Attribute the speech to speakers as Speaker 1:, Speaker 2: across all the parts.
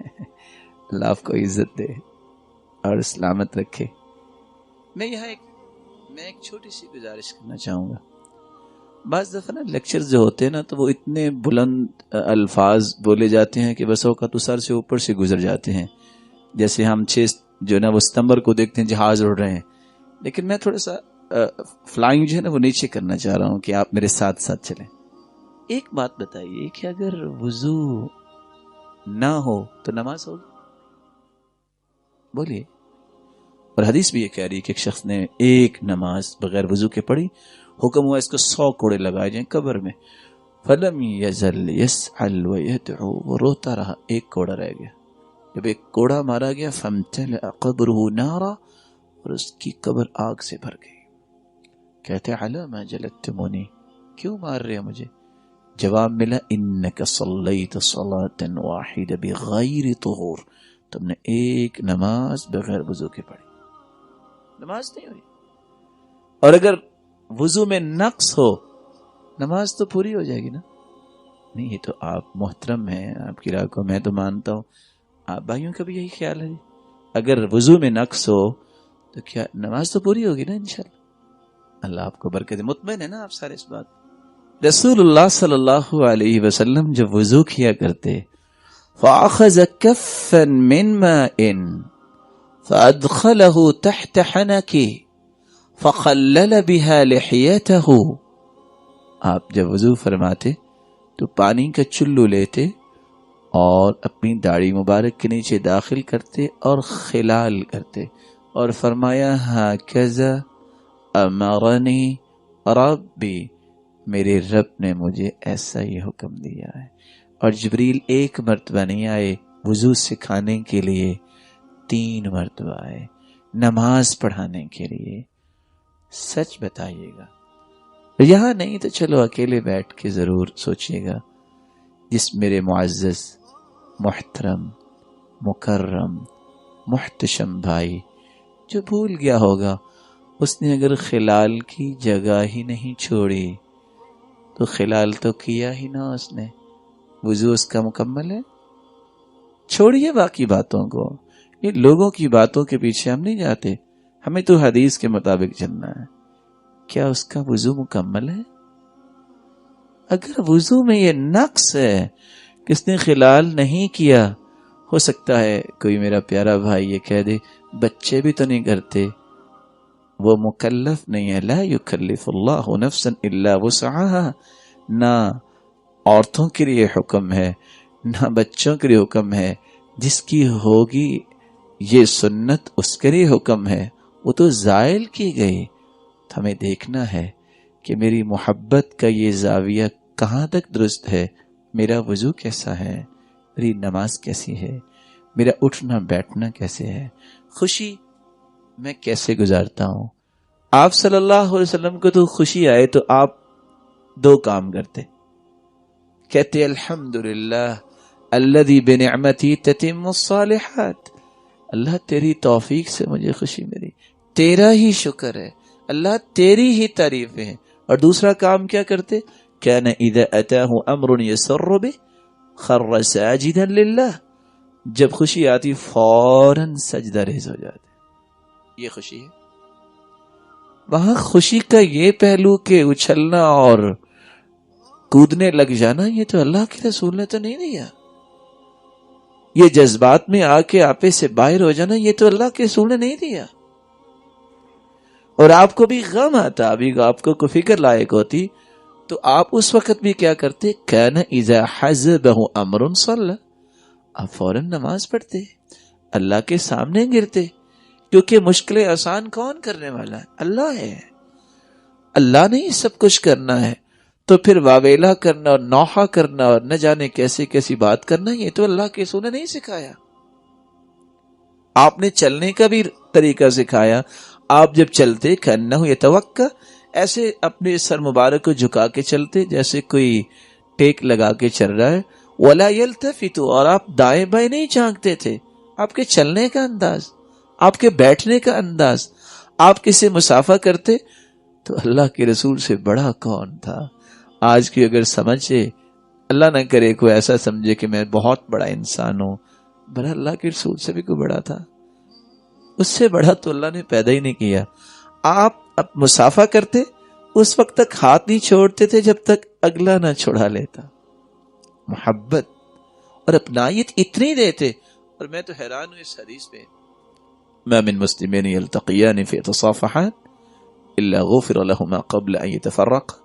Speaker 1: اللہ آپ کو عزت دے اور سلامت رکھے. میں ایک چھوٹی سی گزارش کرنا چاہوں گا. بعض دفعہ نا لیکچر جو ہوتے ہیں نا تو وہ اتنے بلند الفاظ بولے جاتے ہیں کہ بس اوقات سر سے اوپر سے گزر جاتے ہیں. جیسے ہم 6 جو نا وہ ستمبر کو دیکھتے ہیں جہاز اڑ رہے ہیں، لیکن میں تھوڑا سا فلائنگ جو ہے نا وہ نیچے کرنا چاہ رہا ہوں کہ آپ میرے ساتھ ساتھ چلیں. ایک بات بتائیے کہ اگر وضو نہ ہو تو نماز ہوگی؟ بولیے. اور حدیث بھی یہ کہہ رہی ہے کہ ایک شخص نے ایک نماز بغیر وضو کے پڑھی، حکم ہوا اس کو 100 کوڑے لگائے جائیں قبر میں. فلم یزل یسعل ویدعو، وہ روتا رہا، ایک کوڑا رہ گیا. جب ایک کوڑا مارا گیا فامتلأ قبرہ نارا، اور اس کی قبر آگ سے بھر گئی. کہتے علی ما جلدتمونی، کیوں مار رہے مجھے؟ جواب ملا انک صلیت صلاۃ واحدہ بغیر طہور، تم نے ایک نماز بغیر وضو کے پڑھی، نماز نہیں ہوئی. اور اگر وضو میں نقص ہو نماز تو پوری ہو جائے گی نا. نہیں، یہ تو آپ محترم ہیں، آپ کی رائے کو میں تو مانتا ہوں. آپ بھائیوں کا بھی یہی خیال ہے، اگر وضو میں نقص ہو تو کیا نماز تو پوری ہوگی نا انشاءاللہ. اللہ آپ کو برکت دے. مطمئن ہے نا آپ سارے اس بات؟ رسول اللہ صلی اللہ علیہ وسلم جب وضو کیا کرتے فَأَخَذَ كَفًّا مِّن مَاءٍ فَأَدْخَلَهُ تَحْتَ حَنَكِهِ فَخَلَّلَ بِهَا لِحْيَتَهُ. آپ جب وضو فرماتے تو پانی کا چلو لیتے اور اپنی داڑھی مبارک کے نیچے داخل کرتے اور خلال کرتے اور فرمایا ہاکذا امرنی ربی، میرے رب نے مجھے ایسا ہی حکم دیا ہے. اور جبریل ایک مرتبہ نہیں آئے وضو سکھانے کے لیے، 3 مرتبہ آئے نماز پڑھانے کے لیے. سچ بتائیے گا، یہاں نہیں تو چلو اکیلے بیٹھ کے ضرور سوچئے گا. جس میرے معزز محترم مکرم محتشم بھائی جو بھول گیا ہوگا، اس نے اگر خلال کی جگہ ہی نہیں چھوڑی تو خلال تو کیا ہی نہ اس نے، وضو اس کا مکمل ہے. چھوڑیے باقی باتوں کو، یہ لوگوں کی باتوں کے پیچھے ہم نہیں جاتے، ہمیں تو حدیث کے مطابق چلنا ہے. کیا اس کا وضو مکمل ہے؟ اگر وضو میں یہ نقص ہے کہ اس نے خلال نہیں کیا، ہو سکتا ہے کوئی میرا پیارا بھائی یہ کہہ دے بچے بھی تو نہیں کرتے، وہ مکلف نہیں ہے. لا یکلف اللہ نفسا الا وسعها، نہ عورتوں کے لیے حکم ہے نہ بچوں کے لیے حکم ہے. جس کی ہوگی یہ سنت اس کے لیے حکم ہے، وہ تو زائل کی گئی. ہمیں دیکھنا ہے کہ میری محبت کا یہ زاویہ کہاں تک درست ہے، میرا وضو کیسا ہے، میری نماز کیسی ہے، میرا اٹھنا بیٹھنا کیسے ہے، خوشی میں کیسے گزارتا ہوں. آپ صلی اللہ علیہ وسلم کو تو خوشی آئے تو آپ 2 کام کرتے، کہتے الحمدللہ الذی بنعمتی تتم الصالحات، اللہ تیری توفیق سے مجھے خوشی ملی، تیرا ہی شکر ہے اللہ، تیری ہی تعریفیں ہیں. اور دوسرا کام کیا کرتے؟ کان اذا اتاہ امر یسر بہ خر ساجدا للہ، جب خوشی آتی فوراً سجدہ ریز ہو جاتے. یہ خوشی ہے. وہاں خوشی کا یہ پہلو کہ اچھلنا اور کودنے لگ جانا، یہ تو اللہ کے رسول نے تو نہیں دیا. یہ جذبات میں آ کے آپے سے باہر ہو جانا، یہ تو اللہ کے رسول نے نہیں دیا. اور آپ کو بھی غم آتا، ابھی آپ کو کوئی فکر لائق ہوتی تو آپ اس وقت بھی کیا کرتے؟ کان اذا حزبہ امر صلی، آپ فوراً نماز پڑھتے، اللہ کے سامنے گرتے، کیونکہ مشکلیں آسان کون کرنے والا ہے؟ اللہ ہے. اللہ نے ہی سب کچھ کرنا ہے، تو پھر واویلا کرنا اور نوحہ کرنا اور نہ جانے کیسی کیسی بات کرنا، یہ تو اللہ کے رسول نے نہیں سکھایا. آپ نے چلنے کا بھی طریقہ سکھایا. آپ جب چلتے کأنہ یتوکا، ایسے اپنے سر مبارک کو جھکا کے چلتے جیسے کوئی ٹیک لگا کے چل رہا ہے. ولا یلتفت، اور آپ دائیں بائیں نہیں جھانکتے تھے. آپ کے چلنے کا انداز، آپ کے بیٹھنے کا انداز، آپ کسی مسافہ کرتے تو اللہ کے رسول سے بڑا کون تھا. آج کی اگر سمجھے، اللہ نہ کرے کوئی ایسا سمجھے کہ میں بہت بڑا انسان ہوں، بڑا اللہ کے رسول سے بھی کوئی بڑا تھا؟ اس سے بڑا تو اللہ نے پیدا ہی نہیں کیا. آپ اب مسافہ کرتے اس وقت تک ہاتھ نہیں چھوڑتے تھے جب تک اگلا نہ چھڑا لیتا. محبت اور اپنائیت اتنی دیتے. اور میں تو حیران ہوں اس حدیث پہ، ما من مسلمین یلتقیان فیتصافحان الا غفر لهما قبل ان يتفرقا.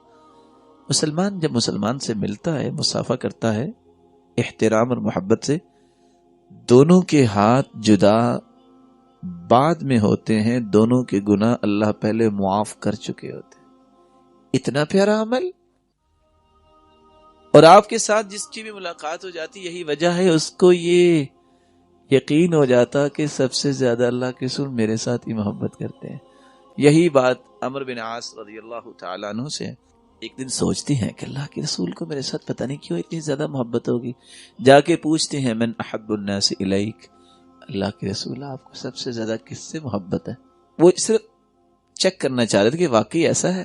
Speaker 1: مسلمان جب مسلمان سے ملتا ہے، مصافحہ کرتا ہے احترام اور محبت سے، دونوں کے ہاتھ جدا بعد میں ہوتے ہیں، دونوں کے گناہ اللہ پہلے معاف کر چکے ہوتے ہیں. اتنا پیارا عمل. اور آپ کے ساتھ جس کی بھی ملاقات ہو جاتی، یہی وجہ ہے اس کو یہ یقین ہو جاتا کہ سب سے زیادہ اللہ کے رسول میرے ساتھ ہی محبت کرتے ہیں. یہی بات عمرو بن عاص رضی اللہ تعالیٰ عنہ سے ایک دن سوچتی ہیں کہ اللہ کے رسول کو میرے ساتھ پتہ نہیں کیوں اتنی زیادہ محبت ہوگی. جا کے پوچھتے ہیں من احب الناس الیک، اللہ کے رسول آپ کو سب سے زیادہ کس سے محبت ہے؟ وہ صرف چیک کرنا چاہ رہے تھے کہ واقعی ایسا ہے.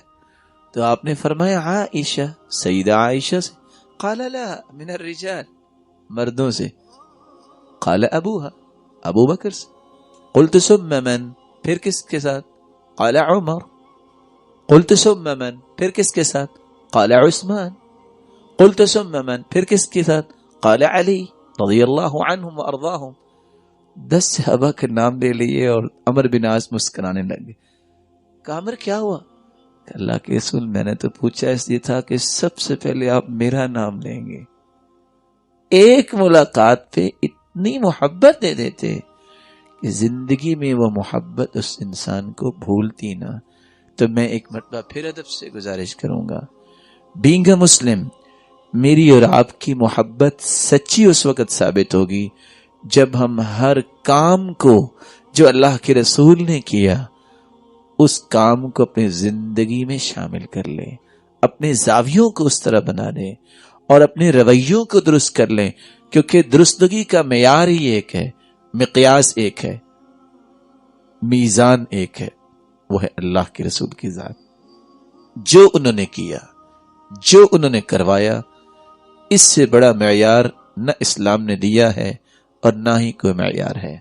Speaker 1: تو آپ نے فرمایا عائشہ، سیدہ عائشہ سے. قال لا من الرجال، مردوں سے. قال ابوها، ابو بکر سے. قلت ثم من، پھر کس کے ساتھ؟ قال عمر. قلت ثم من، پھر کس کے ساتھ؟ قال عثمان. قلت ثم من، پھر کس کے ساتھ؟ قال علی رضی اللہ عنہم وارضاہم. 10 صحابہ کے نام لے لیے اور عمرو بن عاص مسکرانے لگے. کہا عمر کیا ہوا؟ کہ اللہ کے رسول میں نے تو پوچھا اس لیے تھا کہ سب سے پہلے آپ میرا نام لیں گے. ایک ملاقات پہ اتنی محبت دے دیتے کہ زندگی میں وہ محبت اس انسان کو بھولتی نہ. تو میں ایک مرتبہ پھر ادب سے گزارش کروں گا، بینگ اے مسلم، میری اور آپ کی محبت سچی اس وقت ثابت ہوگی جب ہم ہر کام کو جو اللہ کے رسول نے کیا اس کام کو اپنی زندگی میں شامل کر لیں، اپنے زاویوں کو اس طرح بنا لیں اور اپنے رویوں کو درست کر لیں. کیونکہ درستگی کا معیار ہی ایک ہے، مقیاس ایک ہے، میزان ایک ہے، وہ ہے اللہ کے رسول کی ذات. جو انہوں نے کیا، جو انہوں نے کروایا، اس سے بڑا معیار نہ اسلام نے دیا ہے اور نہ ہی کوئی معیار ہے.